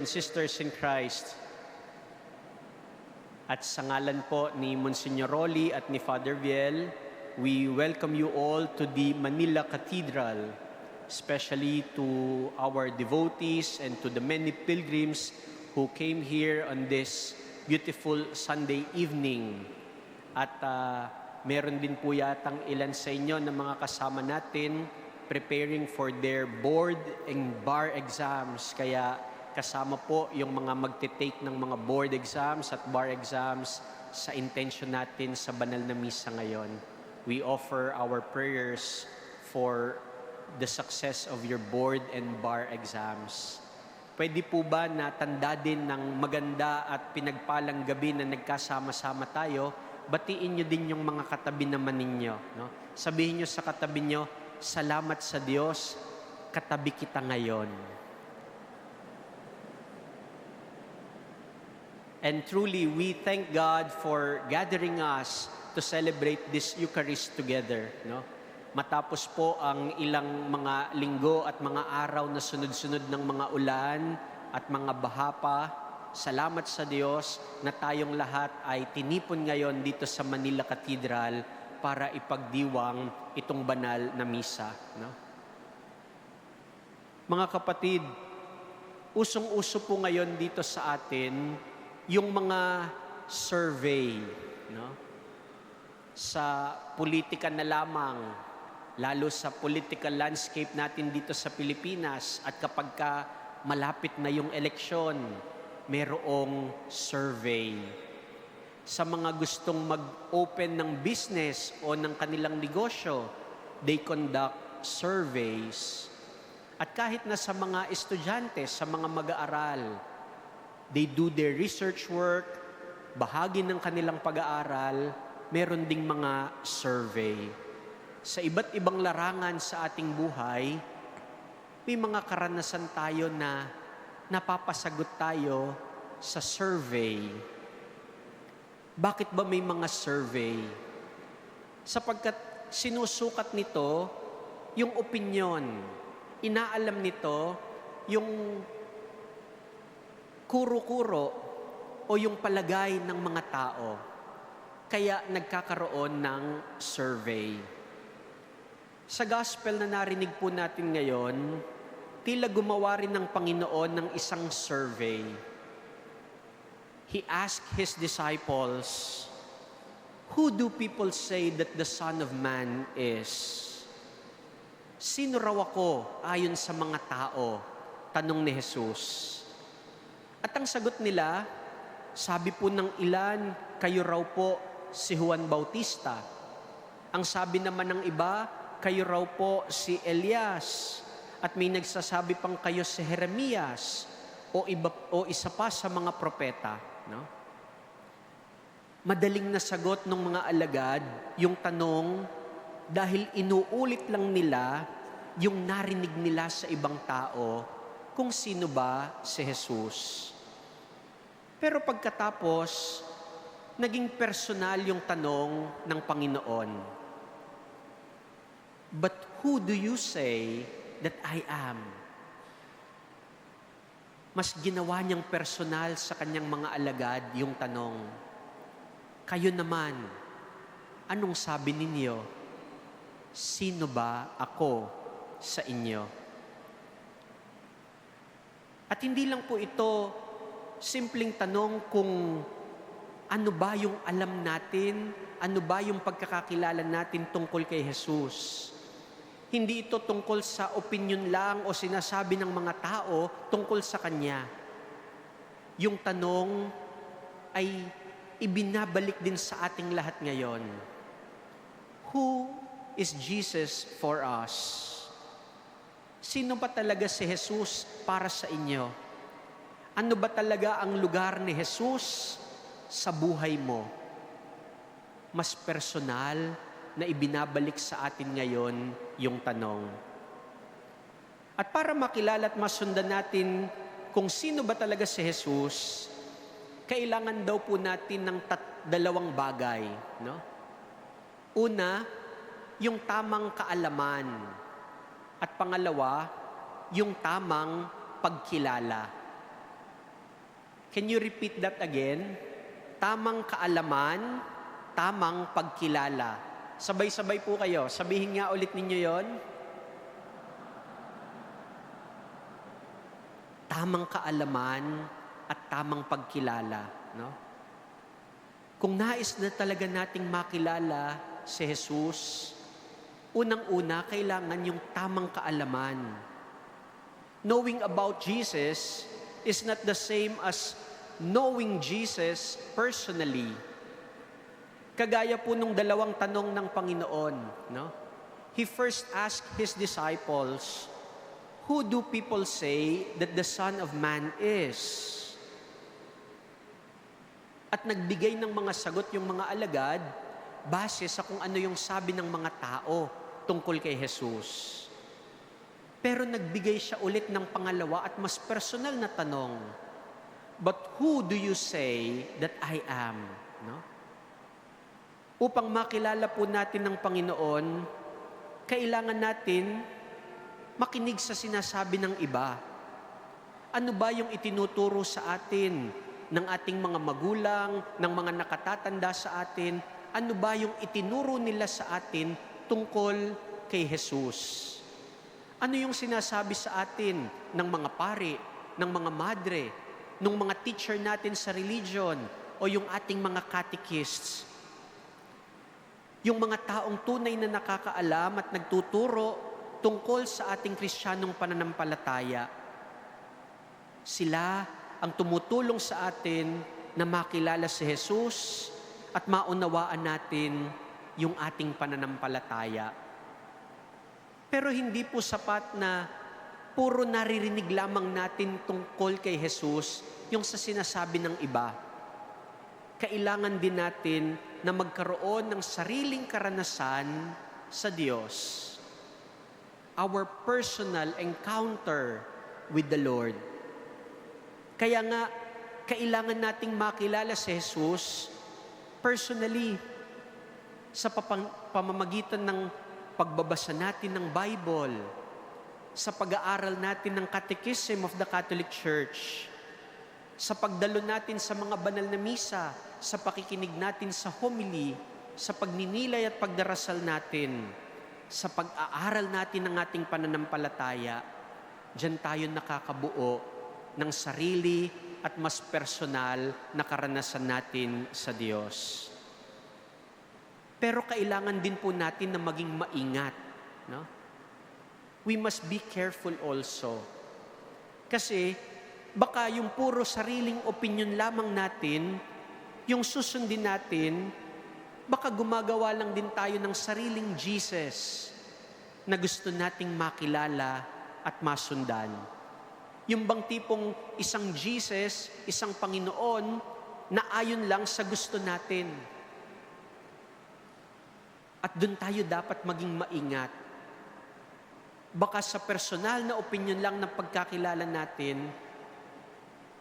and sisters in Christ, at sa ngalan po ni Monsignor Rolly at ni Father Viel, we welcome you all to the Manila Cathedral, especially to our devotees and to the many pilgrims who came here on this beautiful Sunday evening. At meron din po yatang ilan sa inyo na mga kasama natin preparing for their board and bar exams. Kaya kasama po yung mga magte-take ng mga board exams at bar exams sa intention natin sa banal na misa ngayon. We offer our prayers for the success of your board and bar exams. Pwede po ba na tanda din ng maganda at pinagpalang gabi na nagkasama-sama tayo, batiin nyo din yung mga katabi naman ninyo. No? Sabihin nyo sa katabi nyo, salamat sa Diyos, katabi kita ngayon. And truly, we thank God for gathering us to celebrate this Eucharist together. No? Matapos po ang ilang mga linggo at mga araw na sunod-sunod ng mga ulan at mga baha pa, salamat sa Diyos na tayong lahat ay tinipon ngayon dito sa Manila Cathedral para ipagdiwang itong banal na misa. No? Mga kapatid, usong-uso po ngayon dito sa atin yung mga survey, no? Sa politika na lamang, lalo sa political landscape natin dito sa Pilipinas, at kapag ka malapit na yung eleksyon, merong survey. Sa mga gustong mag-open ng business o ng kanilang negosyo, they conduct surveys. At kahit na sa mga estudyante, sa mga mag-aaral, they do their research work, bahagi ng kanilang pag-aaral, meron ding mga survey. Sa iba't ibang larangan sa ating buhay, may mga karanasan tayo na napapasagot tayo sa survey. Bakit ba may mga survey? Sapagkat sinusukat nito yung opinyon. Inaalam nito yung kuro-kuro o yung palagay ng mga tao. Kaya nagkakaroon ng survey. Sa gospel na narinig po natin ngayon, tila gumawa rin ng Panginoon ng isang survey. He asked His disciples, "Who do people say that the Son of Man is?" Sino raw ako ayon sa mga tao? Tanong ni Jesus. At ang sagot nila, sabi po ng ilan, kayo raw po si Juan Bautista. Ang sabi naman ng iba, kayo raw po si Elias. At may nagsasabi pang kayo si Jeremias o isa pa sa mga propeta. No? Madaling nasagot ng mga alagad yung tanong dahil inuulit lang nila yung narinig nila sa ibang tao kung sino ba si Jesus. Pero pagkatapos, naging personal yung tanong ng Panginoon. But who do you say that I am? Mas ginawa niyang personal sa kanyang mga alagad yung tanong. Kayo naman, anong sabi ninyo? Sino ba ako sa inyo? At hindi lang po ito simpleng tanong kung ano ba yung alam natin, ano ba yung pagkakakilala natin tungkol kay Jesus. Hindi ito tungkol sa opinion lang o sinasabi ng mga tao tungkol sa Kanya. Yung tanong ay ibinabalik din sa ating lahat ngayon. Who is Jesus for us? Sino ba talaga si Jesus para sa inyo? Ano ba talaga ang lugar ni Jesus sa buhay mo? Mas personal na ibinabalik sa atin ngayon yung tanong. At para makilala at masundan natin kung sino ba talaga si Jesus, kailangan daw po natin ng dalawang bagay. No? Una, yung tamang kaalaman. At pangalawa, yung tamang pagkilala. Can you repeat that again? Tamang kaalaman, tamang pagkilala. Sabay-sabay po kayo. Sabihin nga ulit ninyo yon. Tamang kaalaman at tamang pagkilala. No? Kung nais na talaga nating makilala si Jesus, unang-una, kailangan yung tamang kaalaman. Knowing about Jesus is not the same as knowing Jesus personally. Kagaya po nung dalawang tanong ng Panginoon, no? He first asked His disciples, "Who do people say that the Son of Man is?" At nagbigay ng mga sagot yung mga alagad base sa kung ano yung sabi ng mga tao tungkol kay Jesus. Pero nagbigay siya ulit ng pangalawa at mas personal na tanong, "But who do you say that I am?" No? Upang makilala po natin ng Panginoon, kailangan natin makinig sa sinasabi ng iba. Ano ba yung itinuturo sa atin ng ating mga magulang, ng mga nakatatanda sa atin? Ano ba yung itinuro nila sa atin tungkol kay Jesus? Ano yung sinasabi sa atin ng mga pari, ng mga madre, ng mga teacher natin sa religion, o yung ating mga catechists? Yung mga taong tunay na nakakaalam at nagtuturo tungkol sa ating Kristiyanong pananampalataya. Sila ang tumutulong sa atin na makilala si Jesus at maunawaan natin yung ating pananampalataya. Pero hindi po sapat na puro naririnig lamang natin tungkol kay Jesus yung sa sinasabi ng iba. Kailangan din natin na magkaroon ng sariling karanasan sa Diyos. Our personal encounter with the Lord. Kaya nga, kailangan nating makilala si Jesus personally sa pamamagitan ng pagbabasa natin ng Bible, sa pag-aaral natin ng Catechism of the Catholic Church, sa pagdalo natin sa mga banal na misa, sa pakikinig natin sa homily, sa pagninilay at pagdarasal natin, sa pag-aaral natin ng ating pananampalataya, diyan tayo nakakabuo ng sarili at mas personal na karanasan natin sa Diyos. Pero kailangan din po natin na maging maingat. No? We must be careful also. Kasi baka yung puro sariling opinion lamang natin, yung susundin natin, baka gumagawa lang din tayo ng sariling Jesus na gusto nating makilala at masundan. Yung bang tipong isang Jesus, isang Panginoon na ayon lang sa gusto natin. At doon tayo dapat maging maingat. Baka sa personal na opinion lang ng pagkakilala natin,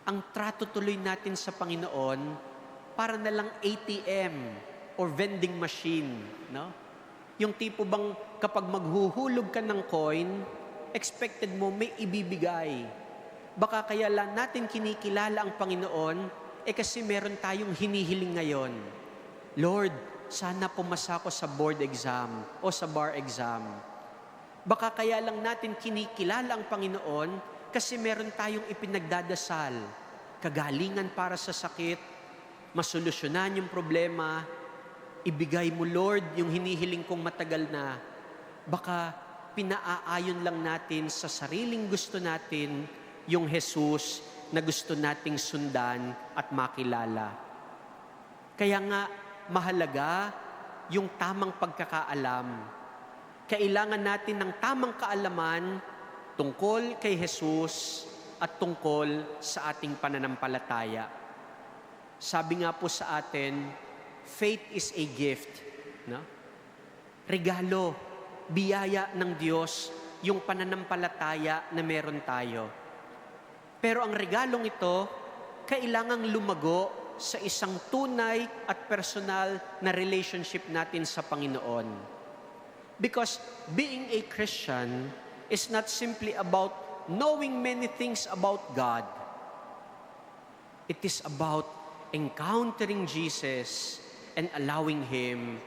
ang trato tuloy natin sa Panginoon para na lang ATM or vending machine. No? Yung tipo bang kapag maghuhulog ka ng coin, expected mo may ibibigay. Baka kaya lang natin kinikilala ang Panginoon, kasi meron tayong hinihiling ngayon. Lord, sana pumasa ko sa board exam o sa bar exam. Baka kaya lang natin kinikilala ang Panginoon kasi meron tayong ipinagdadasal. Kagalingan para sa sakit, masolusyonan yung problema, ibigay mo Lord yung hinihiling kong matagal na. Baka pinaaayon lang natin sa sariling gusto natin yung Jesus na gusto nating sundan at makilala. Kaya nga, mahalaga yung tamang pagkakaalam. Kailangan natin ng tamang kaalaman tungkol kay Jesus at tungkol sa ating pananampalataya. Sabi nga po sa atin, faith is a gift. No? Regalo, biyaya ng Diyos yung pananampalataya na meron tayo. Pero ang regalong ito, kailangang lumago sa isang tunay at personal na relationship natin sa Panginoon. Because being a Christian is not simply about knowing many things about God. It is about encountering Jesus and allowing Him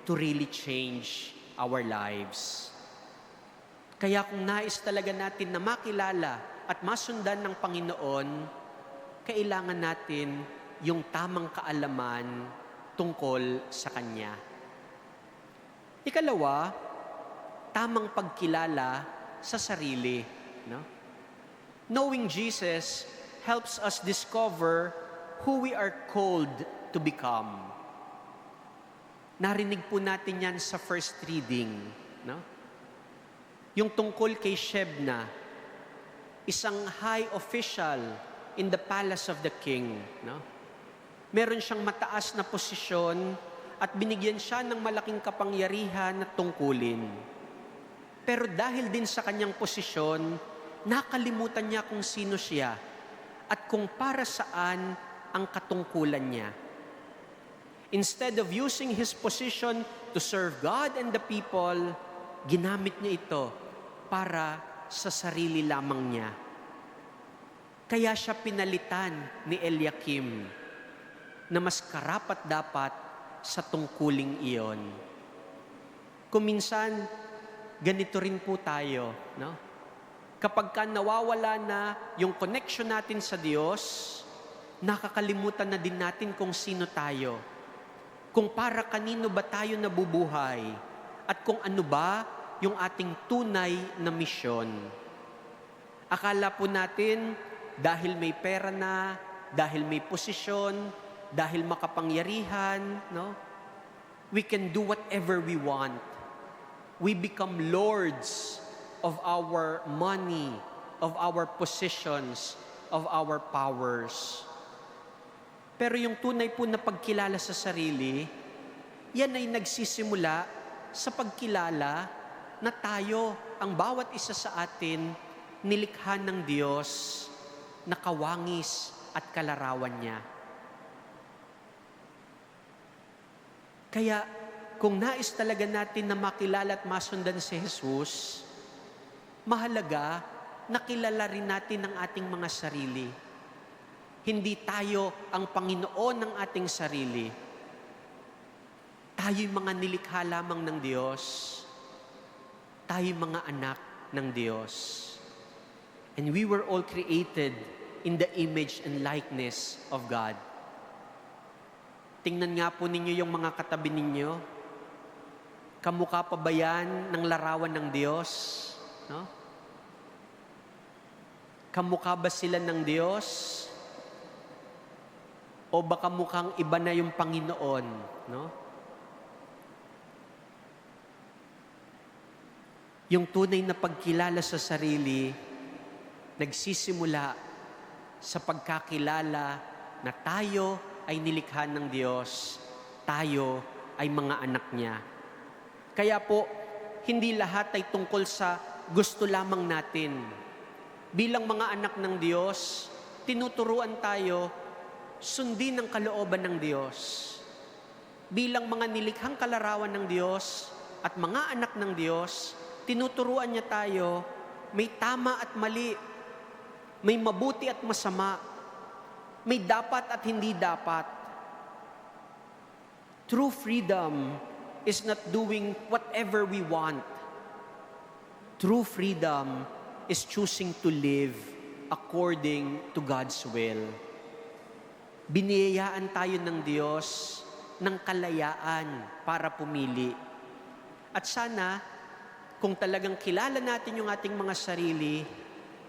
to really change our lives. Kaya kung nais talaga natin na makilala at masundan ng Panginoon, kailangan natin yung tamang kaalaman tungkol sa Kanya. Ikalawa, tamang pagkilala sa sarili. No? Knowing Jesus helps us discover who we are called to become. Narinig po natin yan sa first reading. No? Yung tungkol kay Shebna, isang high official in the palace of the king. No? Meron siyang mataas na posisyon at binigyan siya ng malaking kapangyarihan at tungkulin. Pero dahil din sa kanyang posisyon, nakalimutan niya kung sino siya at kung para saan ang katungkulan niya. Instead of using his position to serve God and the people, ginamit niya ito para sa sarili lamang niya. Kaya siya pinalitan ni Eliakim na mas karapat-dapat sa tungkuling iyon. Kuminsan, ganito rin po tayo, no? Kapag ka nawawala na yung connection natin sa Diyos, nakakalimutan na din natin kung sino tayo. Kung para kanino ba tayo nabubuhay at kung ano ba yung ating tunay na misyon. Akala po natin dahil may pera na, dahil may posisyon, dahil makapangyarihan, no? We can do whatever we want. We become lords of our money, of our positions, of our powers. Pero yung tunay po na pagkilala sa sarili, yan ay nagsisimula sa pagkilala na tayo, ang bawat isa sa atin, nilikha ng Diyos na kawangis at kalarawan niya. Kaya kung nais talaga natin na makilala at masundan si Jesus, mahalaga na kilala rin natin ang ating mga sarili. Hindi tayo ang Panginoon ng ating sarili. Tayo'y mga nilikha lamang ng Diyos. Tayo'y mga anak ng Diyos. And we were all created in the image and likeness of God. Tingnan nga po ninyo yung mga katabi ninyo. Kamukha pa ba yan ng larawan ng Diyos? No? Kamukha ba sila ng Diyos? O baka mukhang iba na yung Panginoon? No? Yung tunay na pagkilala sa sarili, nagsisimula sa pagkakilala na tayo ay nilikha ng Diyos, tayo ay mga anak niya. Kaya po, hindi lahat ay tungkol sa gusto lamang natin. Bilang mga anak ng Diyos, tinuturuan tayo sundin ang kalooban ng Diyos. Bilang mga nilikhang kalarawan ng Diyos at mga anak ng Diyos, tinuturuan niya tayo may tama at mali, may mabuti at masama, may dapat at hindi dapat. True freedom is not doing whatever we want. True freedom is choosing to live according to God's will. Biniyayaan tayo ng Diyos ng kalayaan para pumili. At sana, kung talagang kilala natin yung ating mga sarili,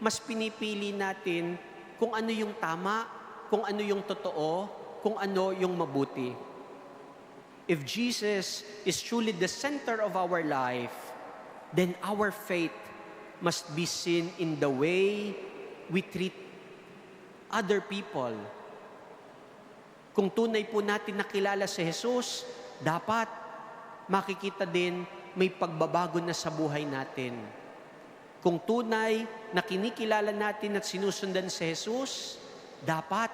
mas pinipili natin kung ano yung tama, kung ano yung totoo, kung ano yung mabuti. If Jesus is truly the center of our life, then our faith must be seen in the way we treat other people. Kung tunay po natin nakilala si Jesus, dapat makikita din may pagbabago na sa buhay natin. Kung tunay na kinikilala natin at sinusundan si Jesus, dapat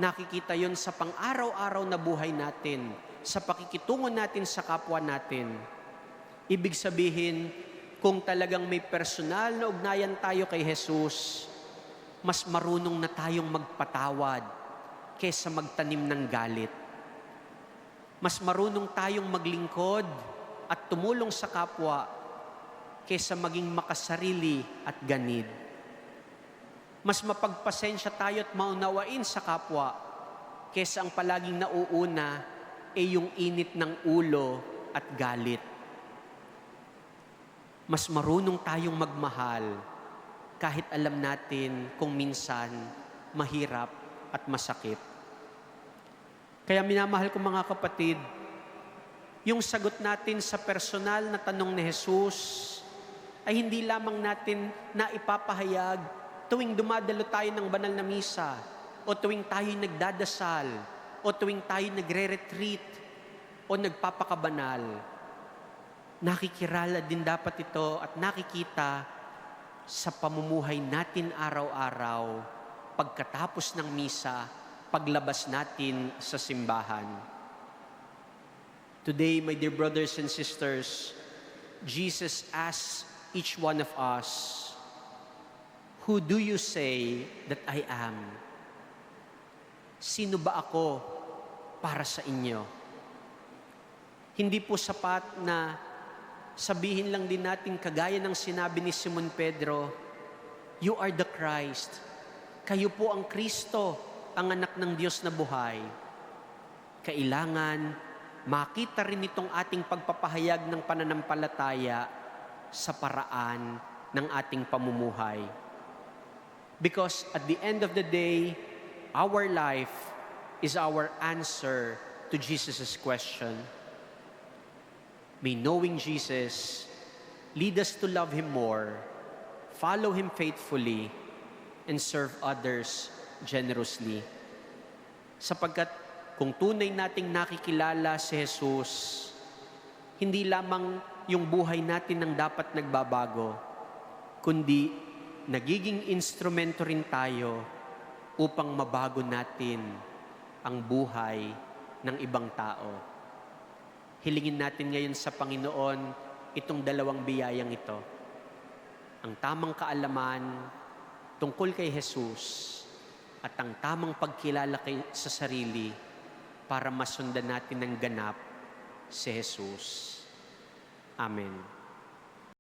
nakikita yon sa pang-araw-araw na buhay natin, sa pakikitungo natin sa kapwa natin. Ibig sabihin, kung talagang may personal na ugnayan tayo kay Jesus, mas marunong na tayong magpatawad, kaysa magtanim ng galit. Mas marunong tayong maglingkod at tumulong sa kapwa kaysa maging makasarili at ganid. Mas mapagpasensya tayo at maunawain sa kapwa kaysa ang palaging nauuna ay yung init ng ulo at galit. Mas marunong tayong magmahal kahit alam natin kung minsan mahirap at masakit. Kaya minamahal ko mga kapatid, yung sagot natin sa personal na tanong ni Jesus ay hindi lamang natin na ipapahayag tuwing dumadalo tayo ng banal na misa, o tuwing tayo nagdadasal, o tuwing tayo nagre-retreat, o nagpapakabanal. Nakikirala din dapat ito at nakikita sa pamumuhay natin araw-araw, pagkatapos ng misa, paglabas natin sa simbahan. Today, my dear brothers and sisters, Jesus asks each one of us, "Who do you say that I am?" Sino ba ako para sa inyo? Hindi po sapat na sabihin lang din natin kagaya ng sinabi ni Simon Pedro, "You are the Christ." Kayo po ang Kristo, ang anak ng Diyos na buhay. Kailangan makita rin itong ating pagpapahayag ng pananampalataya sa paraan ng ating pamumuhay. Because at the end of the day, our life is our answer to Jesus' question. May knowing Jesus lead us to love Him more, follow Him faithfully, and serve others generously. Sapagkat kung tunay nating nakikilala si Jesus, hindi lamang yung buhay natin ang dapat nagbabago, kundi nagiging instrumento rin tayo upang mabago natin ang buhay ng ibang tao. Hilingin natin ngayon sa Panginoon itong dalawang biyayang ito. Ang tamang kaalaman tungkol kay Jesus at ang tamang pagkilala sa sarili para masundan natin ng ganap si Jesus. Amen.